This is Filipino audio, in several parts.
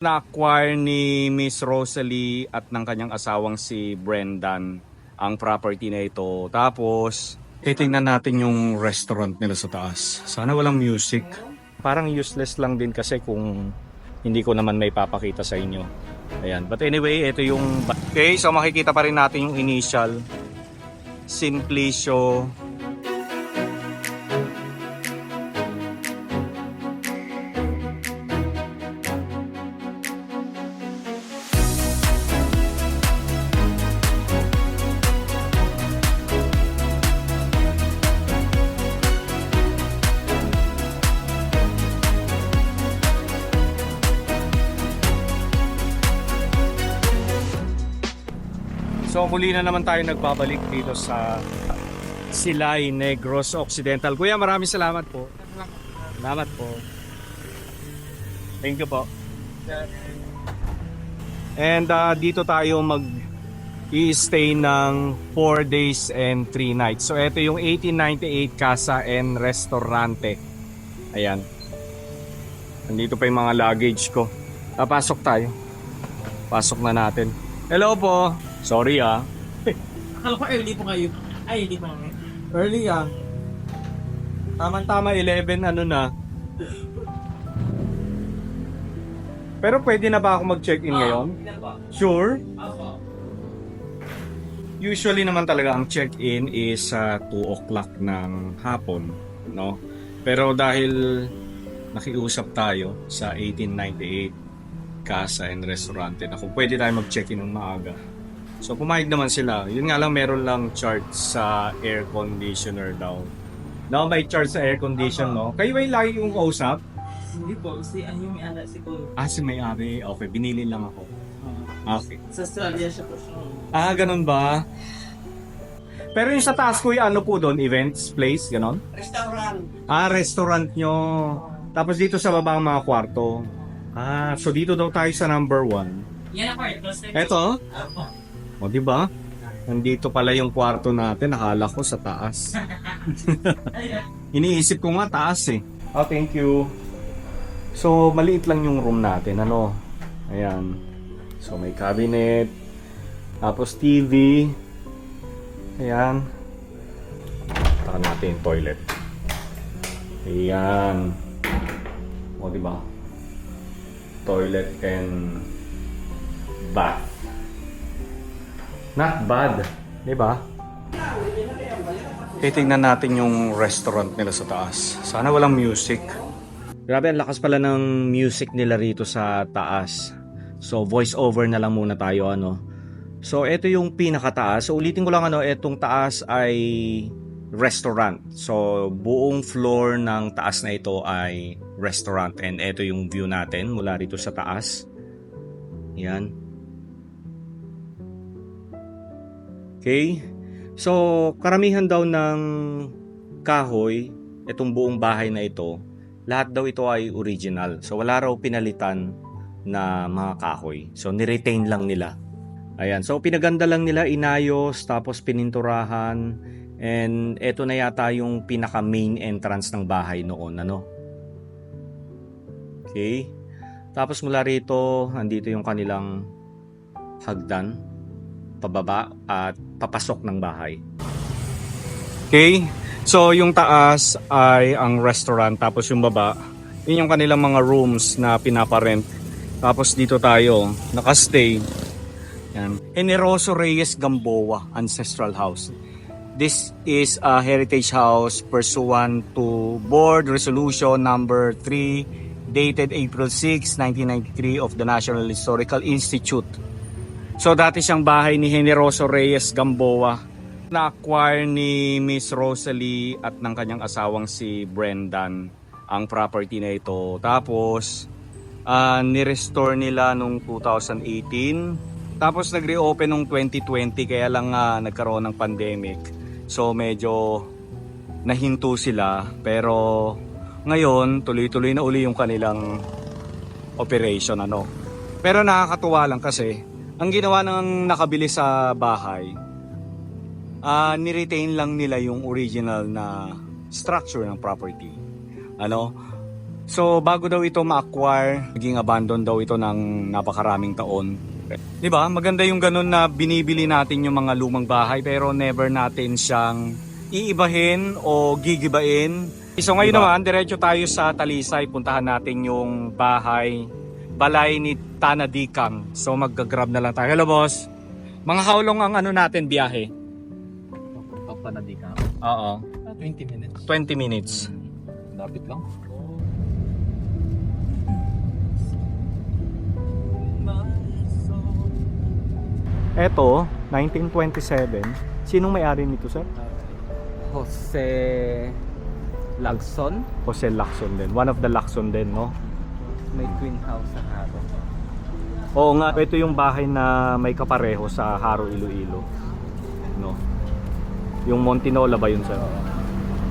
Na-acquire ni Miss Rosalie at ng kanyang asawang si Brendan ang property na ito. Tapos, titingnan natin yung restaurant nila sa taas. Sana walang music. Parang useless lang din kasi kung hindi ko naman may papakita sa inyo. Ayan. But anyway, ito yung... Okay, so makikita pa rin natin yung initial. Simplicio. So muli na naman tayo nagbabalik dito sa Silay, Negros Occidental. Kuya, maraming salamat po. Salamat po. Thank you po. And dito tayo mag-i-stay ng 4 days and 3 nights. So ito yung 1898 Casa and Restaurante. Ayan. Nandito pa yung mga luggage ko. Papasok tayo. Pasok na natin. Hello po. Sorry ah. Akala ko early po kayo. Ay, hindi pa. Early ah. Tama-tama 11 ano na. Pero pwede na ba ako mag-check-in ngayon? Sure? Usually naman talaga ang check-in is 2 o'clock ng hapon, no? Pero dahil nakiusap tayo sa 1898 Casa and Restaurante na kung pwede tayo mag-check-in ng maaga. So pumayag naman sila. Yun nga lang, meron lang charge sa air conditioner daw. No, may charge sa air condition, no? Kayo ba yung lagi yung kausap? Hindi po. Si ano yung may anak si ko. Si may-ari. Okay, binili lang ako. Okay. Sa Australia siya po siya. Ganun ba? Pero yung sa taas ko, yung ano po doon? Events place, ganon? Restaurant. Restaurant nyo. Tapos dito sa baba ang mga kwarto. So dito daw tayo sa number 1. Yan ako. Eto? O, diba? Nandito pala yung kwarto natin. Nakala ko sa taas. Iniisip ko nga taas eh. Oh, thank you. So, maliit lang yung room natin. Ano? Ayan. So, may cabinet. Tapos TV. Ayan. Taka natin yung toilet. Ayan. O, diba? Toilet and bath. Not bad, di ba? Titingnan natin yung restaurant nila sa taas. Sana walang music. Grabe, ang lakas pala ng music nila rito sa taas. So, voice over na lang muna tayo, ano. So, ito yung pinakataas. So, ulitin ko lang, ano, itong taas ay restaurant. So, buong floor ng taas na ito ay restaurant. And ito yung view natin mula rito sa taas. Yan. Okay? So, karamihan daw ng kahoy, itong buong bahay na ito, lahat daw ito ay original. So, wala raw pinalitan na mga kahoy. So, niretain lang nila. Ayan. So, pinaganda lang nila, inayos, tapos pininturahan. And ito na yata yung pinaka main entrance ng bahay noon. Ano? Okay? Tapos mula rito, andito yung kanilang hagdan. Pababa at papasok ng bahay. Okay? So, yung taas ay ang restaurant. Tapos yung baba, yun yung kanilang mga rooms na pinaparent. Tapos dito tayo, nakastay. Yan. Generoso Reyes Gamboa Ancestral House. This is a heritage house pursuant to Board Resolution number 3 dated April 6, 1993 of the National Historical Institute. So dati siyang bahay ni Generoso Reyes Gamboa. Na-acquire ni Miss Rosalie at ng kanyang asawang si Brendan ang property na ito. Tapos ni-restore nila nung 2018. Tapos nag-reopen nung 2020 kaya lang nagkaroon ng pandemic. So medyo nahinto sila, pero ngayon tuloy-tuloy na uli yung kanilang operation, ano. Pero nakakatuwa lang kasi ang ginawa ng nakabili sa bahay, ni-retain lang nila yung original na structure ng property. Ano? So bago daw ito ma-acquire, naging abandon daw ito ng napakaraming taon. 'Di ba? Maganda yung ganun na binibili natin yung mga lumang bahay pero never natin siyang iibahin o gigibain. So ngayon naman, diretso tayo sa Talisay. Puntahan natin yung balay ni Tana Dikang. So magga-grab na lang tayo. Hello boss. Mga how long ang ano natin biyahe? Papanadi ka. Oo. 20 minutes. 20 minutes. Lapit lang. Eto, 1927. Sinong may-ari nito, sir? Jose Lagson. Jose Lacson din. One of the Lacson din, no? May twin house sa Haro. Oo nga, ito yung bahay na may kapareho sa Haro, Iloilo. No? Yung Montinola ba yun, sir?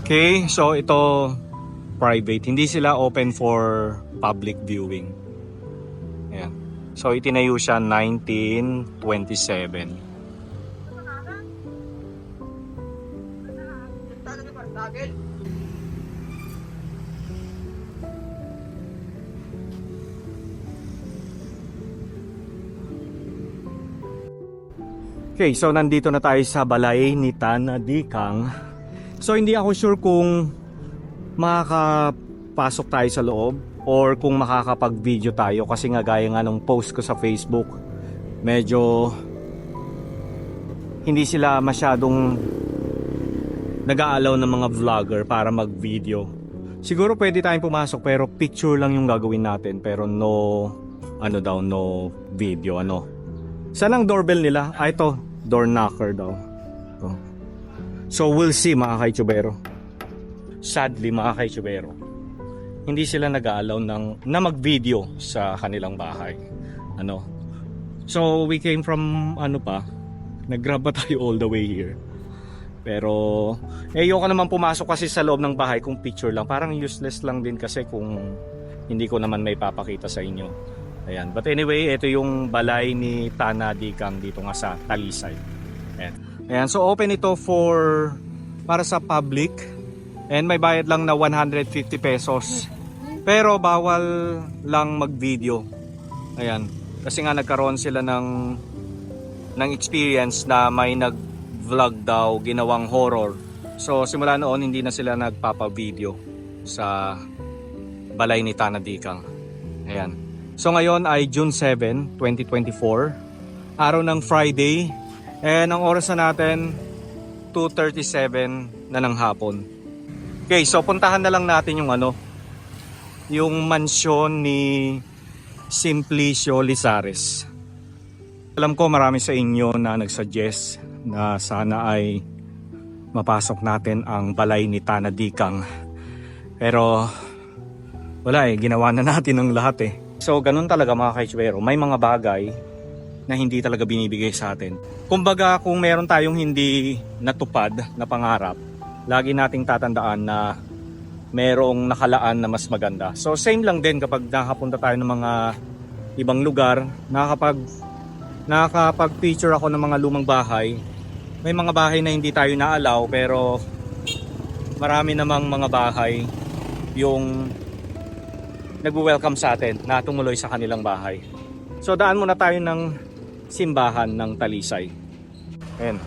Okay, so ito private. Hindi sila open for public viewing. Ayan. So itinayo siya 1927. Okay, so nandito na tayo sa balay ni Tana Dikang. So hindi ako sure kung makakapasok tayo sa loob or kung makakapag-video tayo kasi nga gaya nga ng post ko sa Facebook, medyo hindi sila masyadong nag-aalaw ng mga vlogger para mag-video. Siguro pwede tayong pumasok pero picture lang yung gagawin natin pero no video Saan ang doorbell nila? Ito, door knocker daw. Ito. So we'll see mga kaitsubero. Sadly mga kaitsubero, hindi sila nag-aalaw na mag-video sa kanilang bahay. So we came from nag-grab pa tayo all the way here. Pero ayoko naman pumasok kasi sa loob ng bahay kung picture lang. Parang useless lang din kasi kung hindi ko naman may papakita sa inyo. Ayan. But anyway, ito yung balay ni Tana Dikang dito nga sa Talisay. Ayan. So open ito para sa public. And may bayad lang na 150 pesos. Pero bawal lang mag-video. Ayan. Kasi nga nagkaroon sila ng experience na may nag-vlog daw, ginawang horror. So simula noon hindi na sila nagpapa-video sa balay ni Tana Dikang. Ayan. So ngayon ay June 7, 2024. Araw ng Friday. And ang oras na natin 2:37 na ng hapon. Okay, so puntahan na lang natin yung mansyon ni Simplicio Lizares. Alam ko marami sa inyo na nagsuggest na sana ay mapasok natin ang balay ni Tana Dikang. Pero wala ginawa na natin ang lahat So ganun talaga mga kaitswero, may mga bagay na hindi talaga binibigay sa atin. Kumbaga kung meron tayong hindi natupad na pangarap, lagi nating tatandaan na merong nakalaan na mas maganda. So same lang din kapag nakapunta tayo ng mga ibang lugar, nakakapag-picture ako ng mga lumang bahay. May mga bahay na hindi tayo naalaw pero marami namang mga bahay yung nagwo-welcome sa atin na tumuloy sa kanilang bahay. So daan muna tayo ng simbahan ng Talisay. Ayan.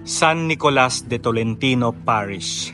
San Nicolas de Tolentino Parish.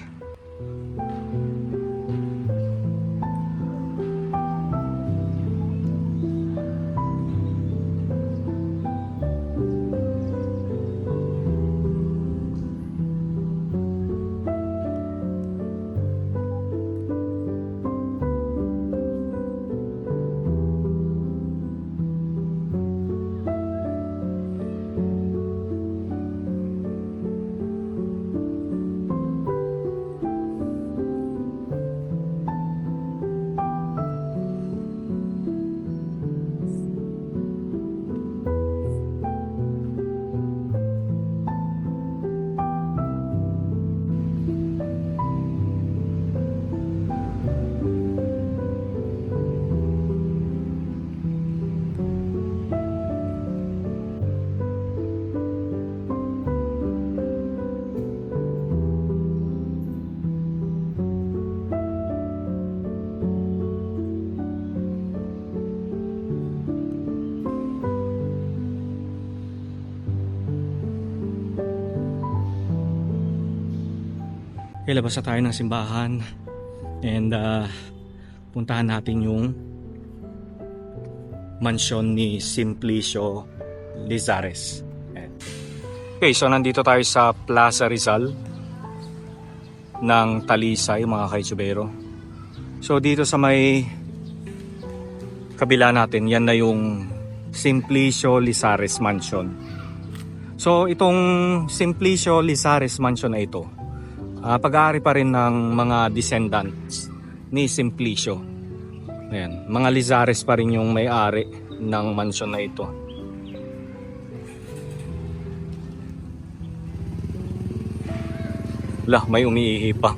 Okay, labas na tayo ng simbahan. And puntahan natin yung mansyon ni Simplicio Lizares. Ayan. Okay, so nandito tayo sa Plaza Rizal ng Talisay, mga kaitsubero. So dito sa may kabila natin, yan na yung Simplicio Lizares Mansion. So itong Simplicio Lizares Mansion na ito, pag-aari pa rin ng mga descendants ni Simplicio. Ayan, mga Lizares pa rin yung may-ari ng mansion na ito. Lah, may umiihi pa.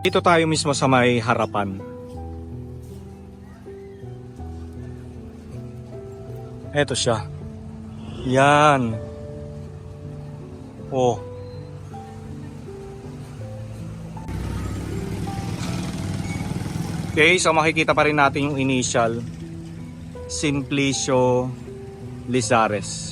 Dito tayo mismo sa may harapan. Eto siya. Yan. Oh. Okay, so makikita pa rin natin yung initial. Simplicio Lizares.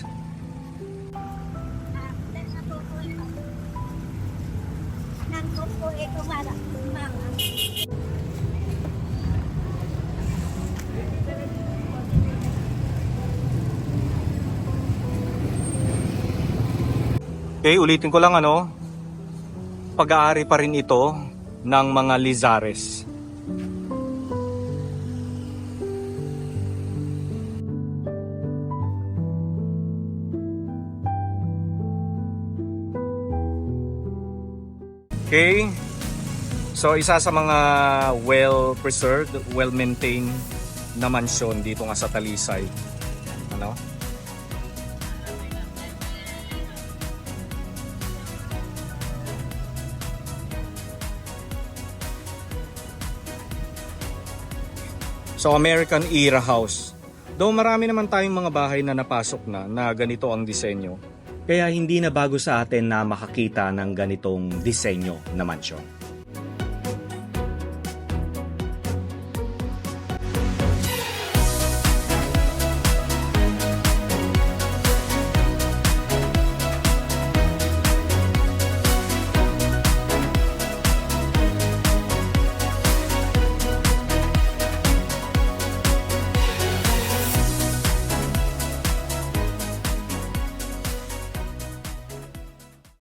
Okay, ulitin ko lang pag-aari pa rin ito ng mga Lizares. Okay, so isa sa mga well-preserved, well-maintained na mansyon dito nga sa Talisay. So American era house. Though marami naman tayong mga bahay na napasok na ganito ang disenyo. Kaya hindi na bago sa atin na makakita ng ganitong disenyo na mansyon.